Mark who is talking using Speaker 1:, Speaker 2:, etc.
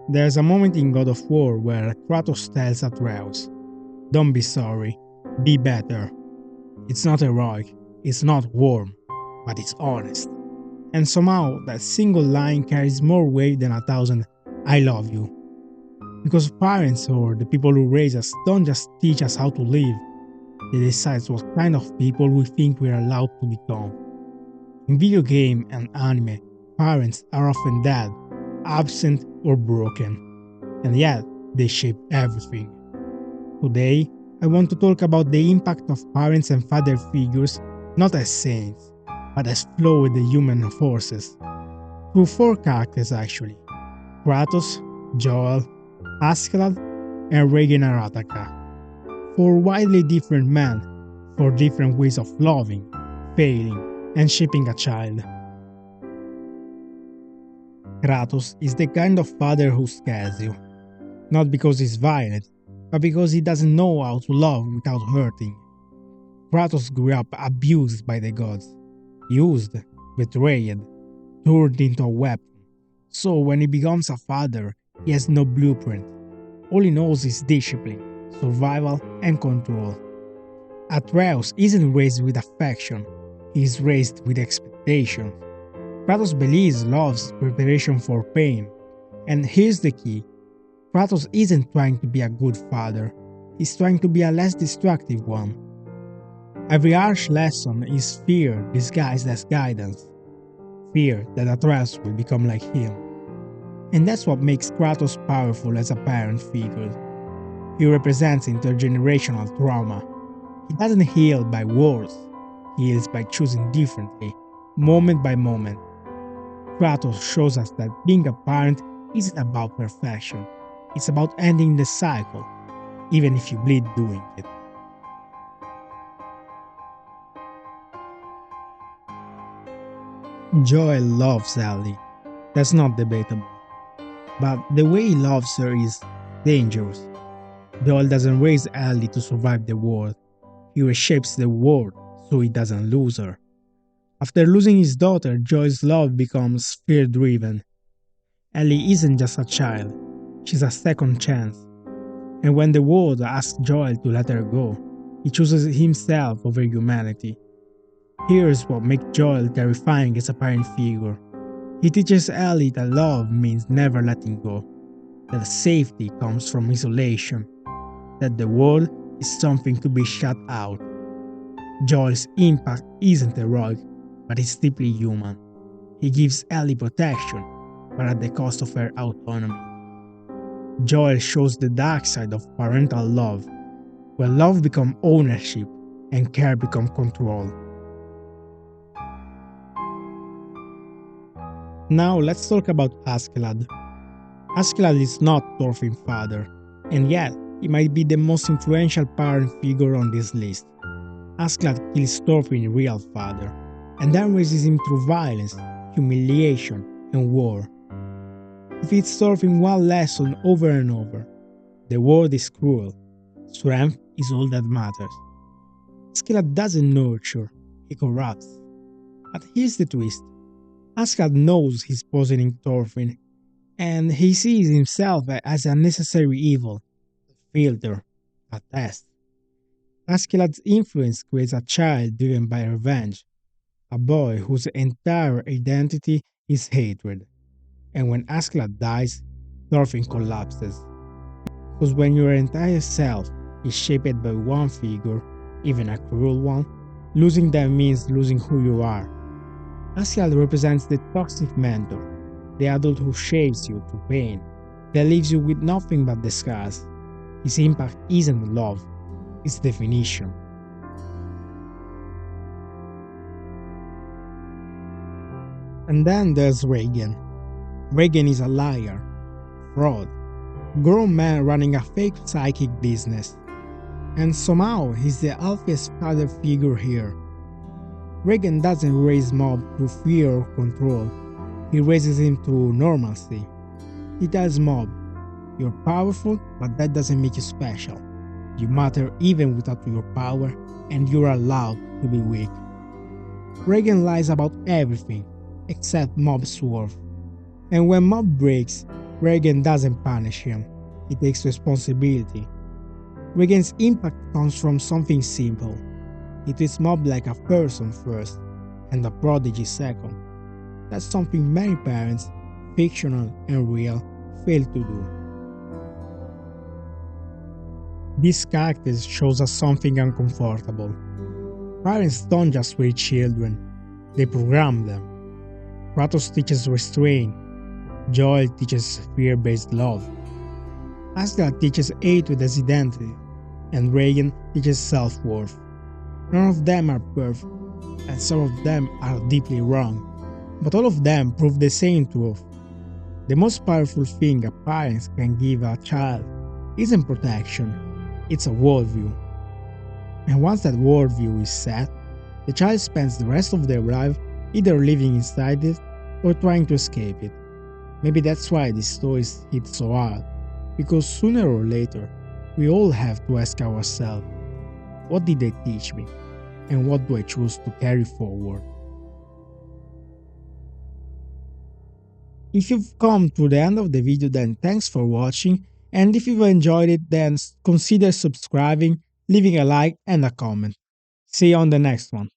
Speaker 1: There's a moment in God of War where Kratos tells Atreus, "Don't be sorry, be better." It's not heroic, it's not warm, but it's honest. And somehow that single line carries more weight than 1,000 "I love you." Because parents or the people who raise us don't just teach us how to live, they decide what kind of people we think we're allowed to become. In video game and anime, parents are often dead, absent or broken, and yet they shape everything. Today, I want to talk about the impact of parents and father figures not as saints, but as flawed human forces. Through 4 characters actually: Kratos, Joel, Askeladd, and Regin Arataka. 4 widely different men, 4 different ways of loving, failing, and shaping a child. Kratos is the kind of father who scares you, not because he's violent, but because he doesn't know how to love without hurting. Kratos grew up abused by the gods, used, betrayed, turned into a weapon. So when he becomes a father, he has no blueprint. All he knows is discipline, survival, and control. Atreus isn't raised with affection, he is raised with expectation. Kratos believes love's preparation for pain. And here's the key: Kratos isn't trying to be a good father, he's trying to be a less destructive one. Every harsh lesson is fear disguised as guidance. Fear that Atreus will become like him. And that's what makes Kratos powerful as a parent figure. He represents intergenerational trauma. He doesn't heal by words, he heals by choosing differently, moment by moment. Kratos shows us that being a parent isn't about perfection, it's about ending the cycle, even if you bleed doing it. Joel loves Ellie, that's not debatable. But the way he loves her is dangerous. Joel doesn't raise Ellie to survive the world, he reshapes the world so he doesn't lose her. After losing his daughter, Joel's love becomes fear-driven. Ellie isn't just a child, she's a second chance. And when the world asks Joel to let her go, he chooses himself over humanity. Here's what makes Joel terrifying as a parent figure. He teaches Ellie that love means never letting go, that safety comes from isolation, that the world is something to be shut out. Joel's impact isn't heroic, but it's deeply human. He gives Ellie protection, but at the cost of her autonomy. Joel shows the dark side of parental love, where love becomes ownership and care becomes control. Now let's talk about Askeladd. Askeladd is not Thorfinn's father, and yet he might be the most influential parent figure on this list. Askeladd kills Thorfinn's real father, and then raises him through violence, humiliation, and war. He feeds Thorfinn one lesson over and over: the world is cruel, strength is all that matters. Askeladd doesn't nurture, he corrupts. But here's the twist: Askeladd knows he's poisoning Thorfinn, and he sees himself as a necessary evil, a filter, a test. Askeladd's influence creates a child driven by revenge, a boy whose entire identity is hatred. And when Askeladd dies, Thorfinn collapses. Because when your entire self is shaped by one figure, even a cruel one, losing them means losing who you are. Askeladd represents the toxic mentor, the adult who shapes you through pain, that leaves you with nothing but the scars. His impact isn't love, it's definition. And then there's Regin. Regin is a liar, fraud, grown man running a fake psychic business. And somehow he's the alpha's father figure here. Regin doesn't raise Mob through fear or control, he raises him through normalcy. He tells Mob, "You're powerful, but that doesn't make you special. You matter even without your power, and you're allowed to be weak." Regin lies about everything, except Mob's worth. And when Mob breaks, Reagan doesn't punish him, he takes responsibility. Reagan's impact comes from something simple. He treats Mob like a person first, and a prodigy second. That's something many parents, fictional and real, fail to do. These characters shows us something uncomfortable. Parents don't just raise children, they program them. Kratos teaches restraint, Joel teaches fear-based love. Asgard teaches hate with his identity, and Reagan teaches self-worth. None of them are perfect, and some of them are deeply wrong, but all of them prove the same truth. The most powerful thing a parent can give a child isn't protection, it's a worldview. And once that worldview is set, the child spends the rest of their life either living inside it or trying to escape it. Maybe that's why these stories hit so hard, because sooner or later, we all have to ask ourselves, what did they teach me? And what do I choose to carry forward? If you've come to the end of the video, then thanks for watching, and if you've enjoyed it, then consider subscribing, leaving a like and a comment. See you on the next one.